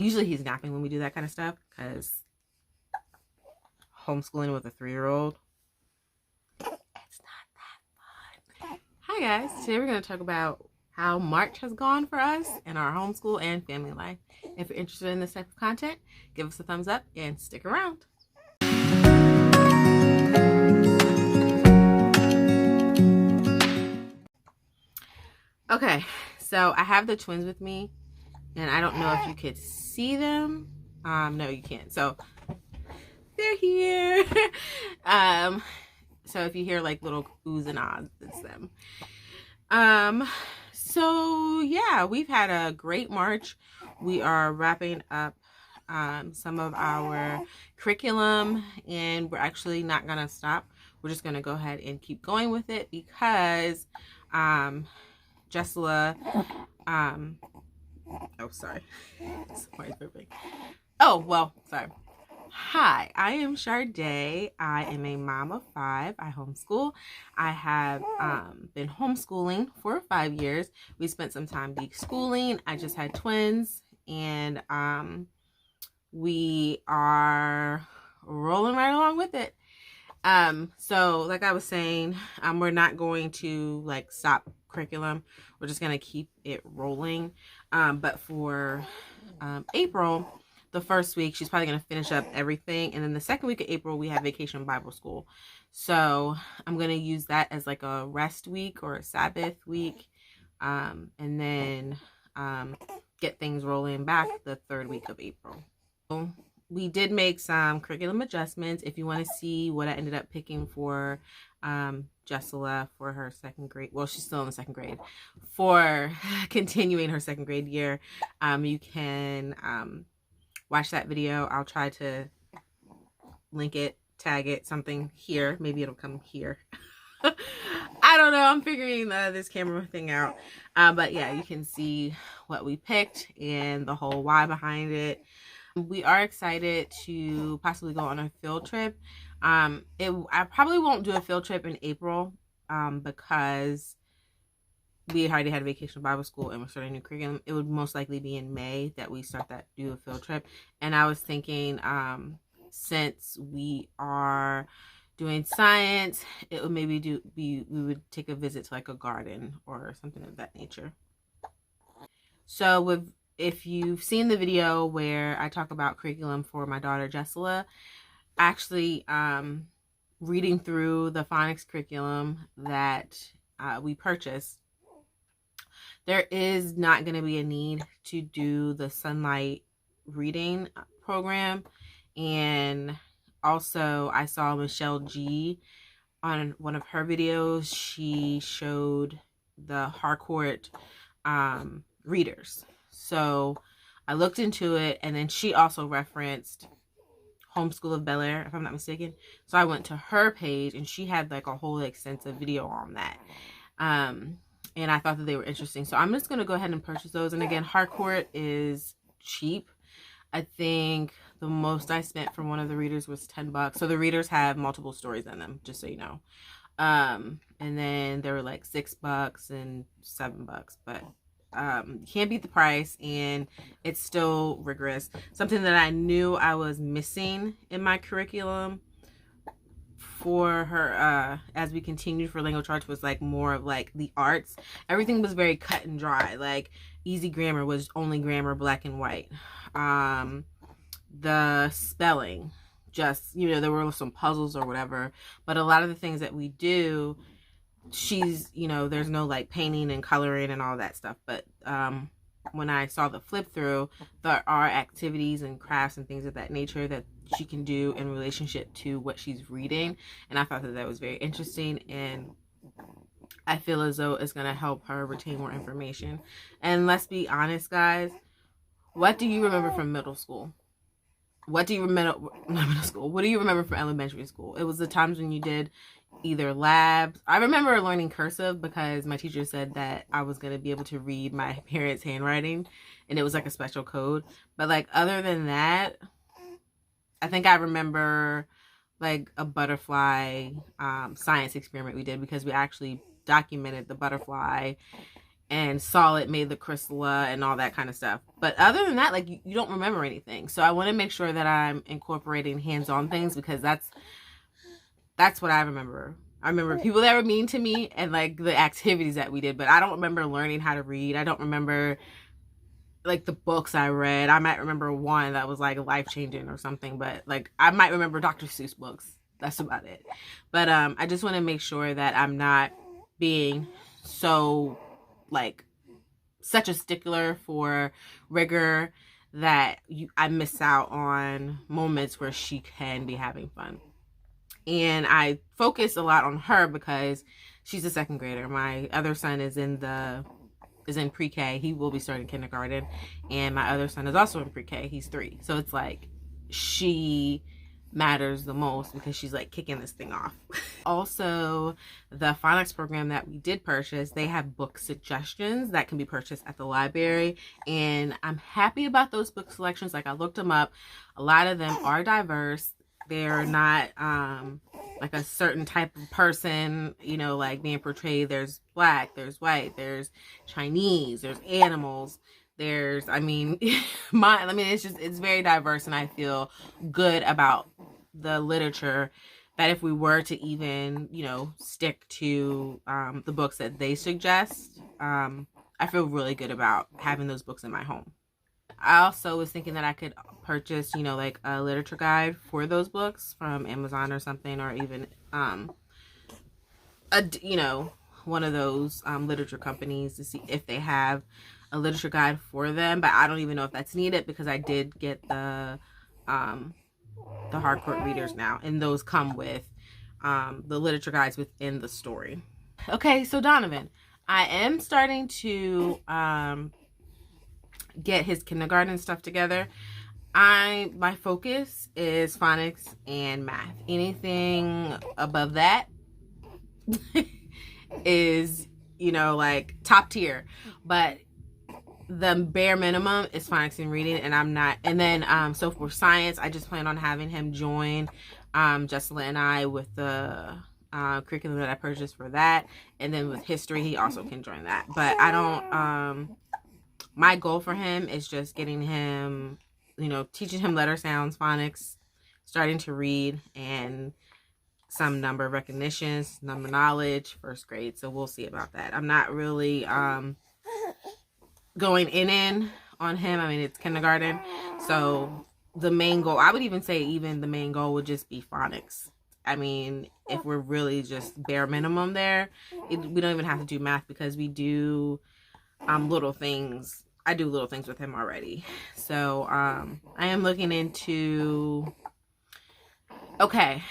Usually he's napping when we do that kind of stuff because homeschooling with a 3-year-old, it's not that fun. Hi guys, today we're going to talk about how March has gone for us in our homeschool and family life. If you're interested in this type of content, give us a thumbs up and stick around. Okay, so I have the twins with me, and I don't know if you could see them. No, you can't. So they're here. So if you hear like little oohs and ahs, it's them. So yeah, we've had a great March. We are wrapping up some of our curriculum, and we're actually not gonna stop. We're just gonna go ahead and keep going with it because Jessela, oh sorry, sorry. Oh well, sorry. Hi, I am Shardae. I am a mom of 5. I homeschool. I have been homeschooling for 5 years. We spent some time de-schooling. I just had twins, and we are rolling right along with it. So like I was saying, we're not going to like stop curriculum. We're just going to keep it rolling. But for April, the first week, she's probably going to finish up everything. And then the second week of April, we have Vacation Bible School. So I'm going to use that as like a rest week or a Sabbath week. And then get things rolling back the third week of April. So we did make some curriculum adjustments. If you want to see what I ended up picking for Jessela for her second grade, well, she's still in the second grade, for continuing her second grade year, you can watch that video. I'll try to link it, tag it, something here. Maybe it'll come here. I don't know. I'm figuring this camera thing out. But yeah, you can see what we picked and the whole why behind it. We are excited to possibly go on a field trip. I probably won't do a field trip in April because we already had a Vacation Bible School and we're starting a new curriculum. It would most likely be in May that we start do a field trip. And I was thinking, since we are doing science, it would maybe we would take a visit to like a garden or something of that nature. So if you've seen the video where I talk about curriculum for my daughter Jessela, actually reading through the phonics curriculum that we purchased, there is not going to be a need to do the Sunlight reading program. And also I saw Michelle G on one of her videos. She showed the Harcourt readers. So I looked into it, and then she also referenced Homeschool of Bel Air, if I'm not mistaken. So I went to her page, and she had like a whole extensive video on that. And I thought that they were interesting. So I'm just going to go ahead and purchase those. And again, Harcourt is cheap. I think the most I spent from one of the readers was $10. So the readers have multiple stories in them, just so you know. And then they were like $6 and $7, but can't beat the price, and it's still rigorous. Something that I knew I was missing in my curriculum for her as we continued for language arts was like more of like the arts. Everything was very cut and dry. Like easy grammar was only grammar, black and white. The spelling, just, you know, there were some puzzles or whatever, but a lot of the things that we do, she's, you know, there's no like painting and coloring and all that stuff. But when I saw the flip through, there are activities and crafts and things of that nature that she can do in relationship to what she's reading, and I thought that that was very interesting, and I feel as though it's going to help her retain more information. And let's be honest, guys, what do you remember from middle school? What do you remember, not middle school, what do you remember from elementary school? It was the times when you did either labs. I remember learning cursive because my teacher said that I was going to be able to read my parents' handwriting, and it was like a special code. But like other than that, I think I remember like a butterfly science experiment we did, because we actually documented the butterfly and Solid made the Chrysala and all that kind of stuff. But other than that, like, you don't remember anything. So I want to make sure that I'm incorporating hands-on things, because that's what I remember. I remember people that were mean to me and like the activities that we did, but I don't remember learning how to read. I don't remember like the books I read. I might remember one that was like life-changing or something, but like I might remember Dr. Seuss books. That's about it. But I just want to make sure that I'm not being so like such a stickler for rigor that I miss out on moments where she can be having fun. And I focus a lot on her because she's a second grader. My other son is in pre-K. He will be starting kindergarten, and my other son is also in pre-K. He's 3. So it's like she matters the most because she's like kicking this thing off. Also, the phonics program that we did purchase, they have book suggestions that can be purchased at the library, and I'm happy about those book selections. Like, I looked them up. A lot of them are diverse. They're not like a certain type of person, you know, like being portrayed. There's black, there's white, there's Chinese, there's animals, there's, it's very diverse, and I feel good about the literature that if we were to even, you know, stick to the books that they suggest, I feel really good about having those books in my home. I also was thinking that I could purchase, you know, like a literature guide for those books from Amazon or something, or even, one of those literature companies to see if they have a literature guide for them. But I don't even know if that's needed because I did get the Harcourt readers now, and those come with the literature guides within the story. Okay, so Donovan, I am starting to get his kindergarten stuff together. My focus is phonics and math. Anything above that is, you know, like top tier, but the bare minimum is phonics and reading, and I'm not. And then so for science, I just plan on having him join Jessela and I with the curriculum that I purchased for that, and then with history he also can join that. But I don't my goal for him is just getting him, you know, teaching him letter sounds, phonics, starting to read, and some number recognitions, number knowledge, first grade. So we'll see about that. I'm not really going in on him. I mean, it's kindergarten. So the main goal, I would even say even the main goal would just be phonics. I mean, if we're really just bare minimum there, we don't even have to do math because we do little things. I do little things with him already. So I am looking into, okay,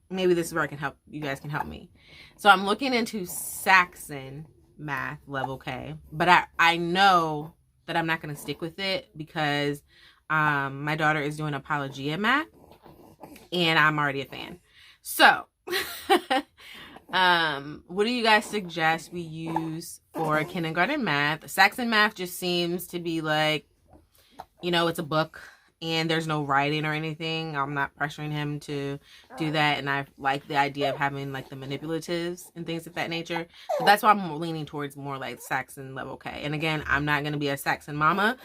maybe this is where I can help, you guys can help me. So I'm looking into Saxon math level K, but I know that I'm not going to stick with it because my daughter is doing Apologia math, and I'm already a fan. So what do you guys suggest we use for kindergarten math? Saxon math just seems to be like, you know, it's a book and there's no writing or anything. I'm not pressuring him to do that, and I like the idea of having like the manipulatives and things of that nature. So that's why I'm leaning towards more like Saxon level K. And again, I'm not going to be a Saxon mama.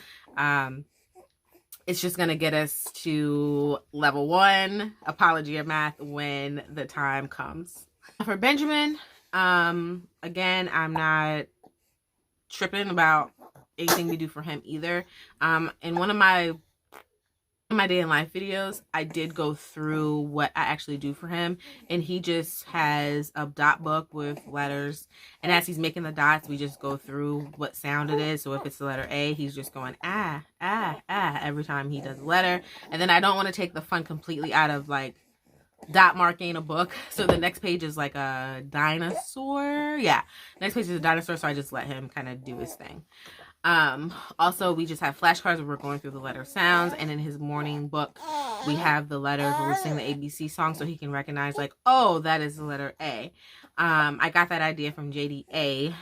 It's just going to get us to level 1 Apologia math when the time comes. For Benjamin, again, I'm not tripping about anything we do for him either. In one of my day in life videos, I did go through what I actually do for him, and he just has a dot book with letters, and as he's making the dots, we just go through what sound it is. So if it's the letter A, he's just going ah, ah, ah every time he does a letter. And then I don't want to take the fun completely out of like dot marking a book, so the next page is like a dinosaur. Yeah, next page is a dinosaur, so I just let him kind of do his thing. Also, we just have flashcards where we're going through the letter sounds, and in his morning book we have the letters where we're singing the ABC song, so he can recognize like, oh, that is the letter A. I got that idea from JDA,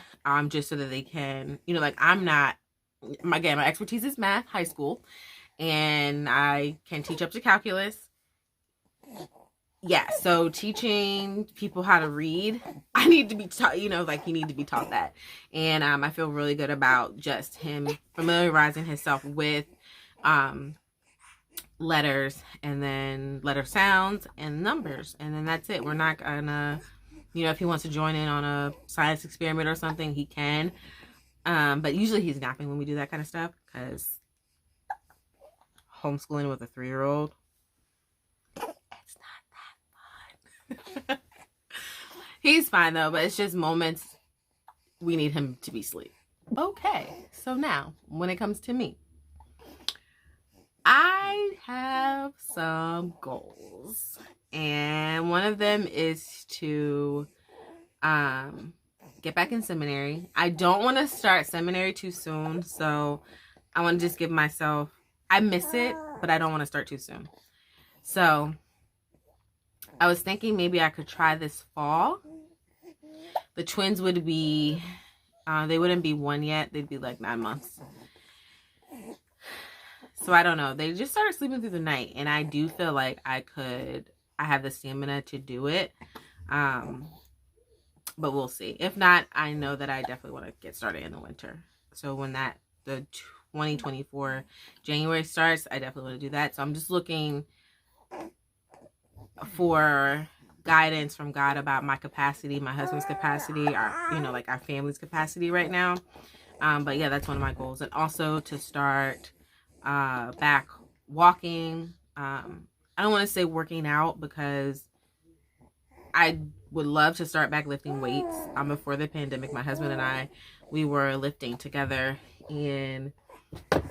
just so that they can, you know, like, I'm not, again, my expertise is math, high school, and I can teach up to calculus. yeah, so teaching people how to read, I need to be taught, you need to be taught that. And I feel really good about just him familiarizing himself with letters, and then letter sounds and numbers, and then that's it. We're not gonna, if he wants to join in on a science experiment or something, he can. But usually he's napping when we do that kind of stuff, because homeschooling with a 3-year-old, it's not that fun. He's fine though, but it's just moments we need him to be asleep. Okay, so now when it comes to me, I have some goals, and one of them is to get back in seminary. I don't want to start seminary too soon, so I want to just give myself, I miss it, but I don't want to start too soon. So I was thinking maybe I could try this fall. The twins would be, they wouldn't be 1 yet, they'd be like 9 months. So I don't know. They just started sleeping through the night, and I do feel like I have the stamina to do it. But we'll see. If not, I know that I definitely want to get started in the winter. So when the 2024 January starts, I definitely want to do that. So I'm just looking for guidance from God about my capacity, my husband's capacity, our family's capacity right now. But yeah, that's one of my goals. And also to start back walking. I don't want to say working out, because I would love to start back lifting weights. Before the pandemic, my husband and I, we were lifting together, and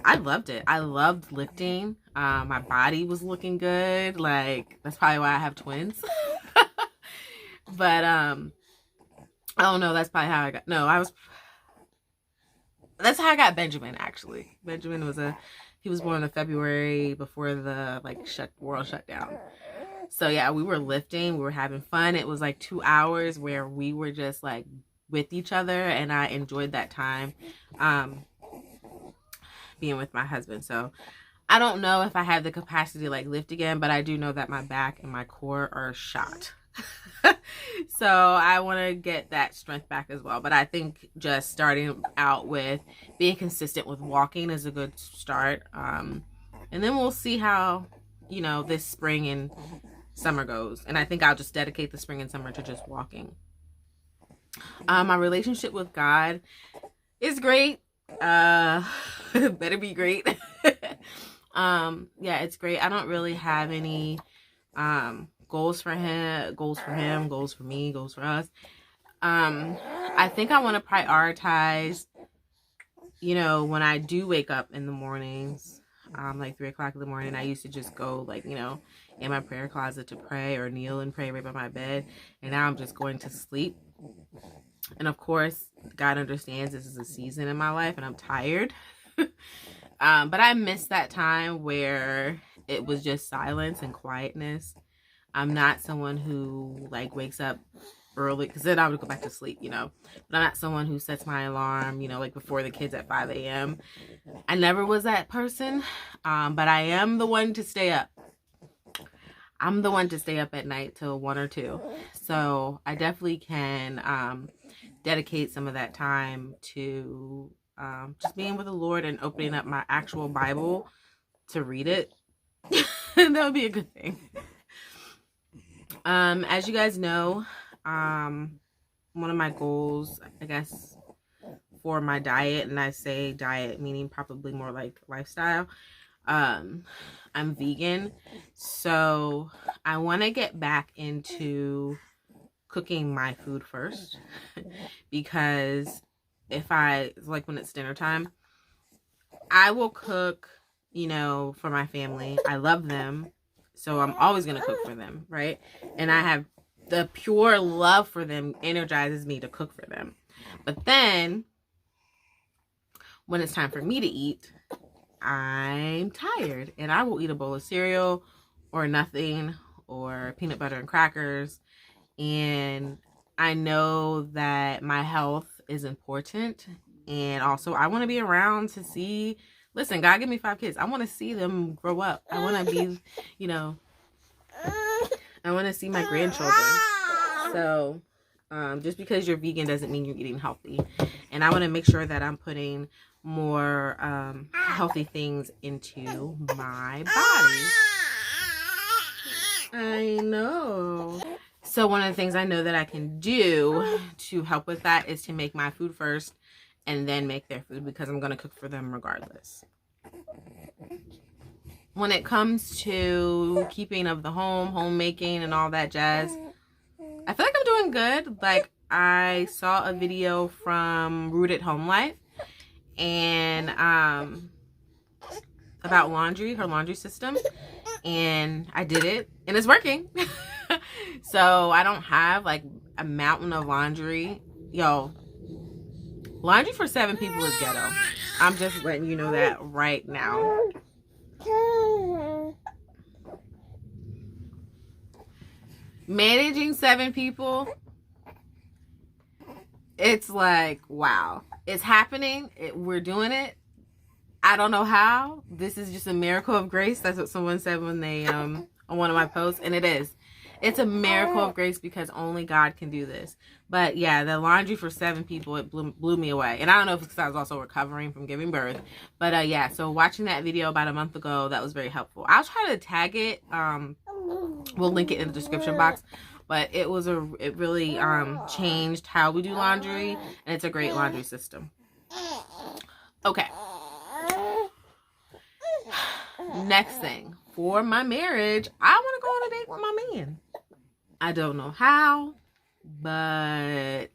I loved it. I loved lifting. My body was looking good. Like, that's probably why I have twins. But I don't know. That's probably how I got. That's how I got Benjamin. Actually, Benjamin he was born in February, before the world shut down. So yeah, we were lifting, we were having fun. It was like 2 hours where we were just like with each other, and I enjoyed that time being with my husband. So I don't know if I have the capacity to lift again, but I do know that my back and my core are shot. So I want to get that strength back as well. But I think just starting out with being consistent with walking is a good start. And then we'll see how, this spring and summer goes. And I think I'll just dedicate the spring and summer to just walking. My relationship with God is great. Better be great. Yeah, it's great. I don't really have any goals for him, goals for me, goals for us. I think I want to prioritize, when I do wake up in the mornings, 3 o'clock in the morning, I used to just go in my prayer closet to pray, or kneel and pray right by my bed. And now I'm just going to sleep. And of course, God understands this is a season in my life and I'm tired. But I miss that time where it was just silence and quietness. I'm not someone who wakes up early, because then I would go back to sleep, But I'm not someone who sets my alarm, before the kids at 5 a.m. I never was that person. But I am the one to stay up. I'm the one to stay up at night till 1 or 2. So I definitely can dedicate some of that time to just being with the Lord and opening up my actual Bible to read it. That would be a good thing. As you guys know, one of my goals, I guess, for my diet, and I say diet meaning probably more like lifestyle, I'm vegan, so I want to get back into cooking my food first, because if when it's dinner time, I will cook, for my family. I love them, so I'm always going to cook for them, right? And I have the pure love for them energizes me to cook for them. But then when it's time for me to eat, I'm tired, and I will eat a bowl of cereal or nothing, or peanut butter and crackers. And I know that my health is important, and also I want to be around to see, listen, God gave me 5 kids. I want to see them grow up. I want to be, I want to see my grandchildren. So just because you're vegan doesn't mean you're eating healthy. And I want to make sure that I'm putting more healthy things into my body. I know. So one of the things I know that I can do to help with that is to make my food first and then make their food, because I'm going to cook for them regardless. When it comes to keeping of the homemaking and all that jazz, I feel like I'm doing good. Like, I saw a video from Rooted Homelife and about laundry, her laundry system, and I did it and it's working. So I don't have like a mountain of laundry. Yo, laundry for 7 people is ghetto. I'm just letting you know that right now. Managing 7 people, it's like, wow, it's happening. We're doing it. I don't know how. This is just a miracle of grace. That's what someone said when they on one of my posts, and it is. It's a miracle of grace because only God can do this. But yeah, the laundry for 7 people, it blew me away. And I don't know if it's because I was also recovering from giving birth. But yeah, so watching that video about a month ago, that was very helpful. I'll try to tag it. We'll link it in the description box. But it really changed how we do laundry. And it's a great laundry system. Okay. Next thing. For my marriage, I want to go on a date with my man. I don't know how, but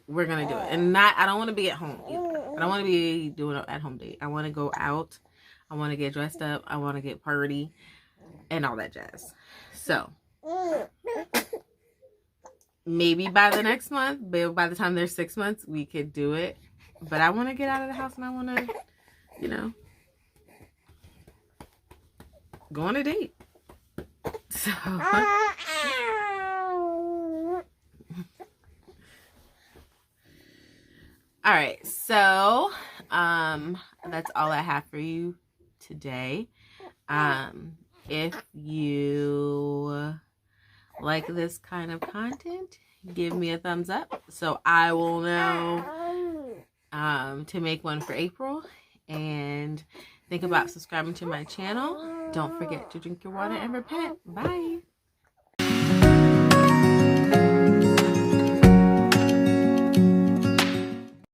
we're going to do it. And I don't want to be at home either. I don't want to be doing an at-home date. I want to go out. I want to get dressed up. I want to get party and all that jazz. So, maybe by the next month, but by the time there's 6 months, we could do it. But I want to get out of the house and I want to, you know, go on a date. So, all right. So, that's all I have for you today. If you like this kind of content, give me a thumbs up so I will know to make one for April, and think about subscribing to my channel. Don't forget to drink your water and repent. Bye.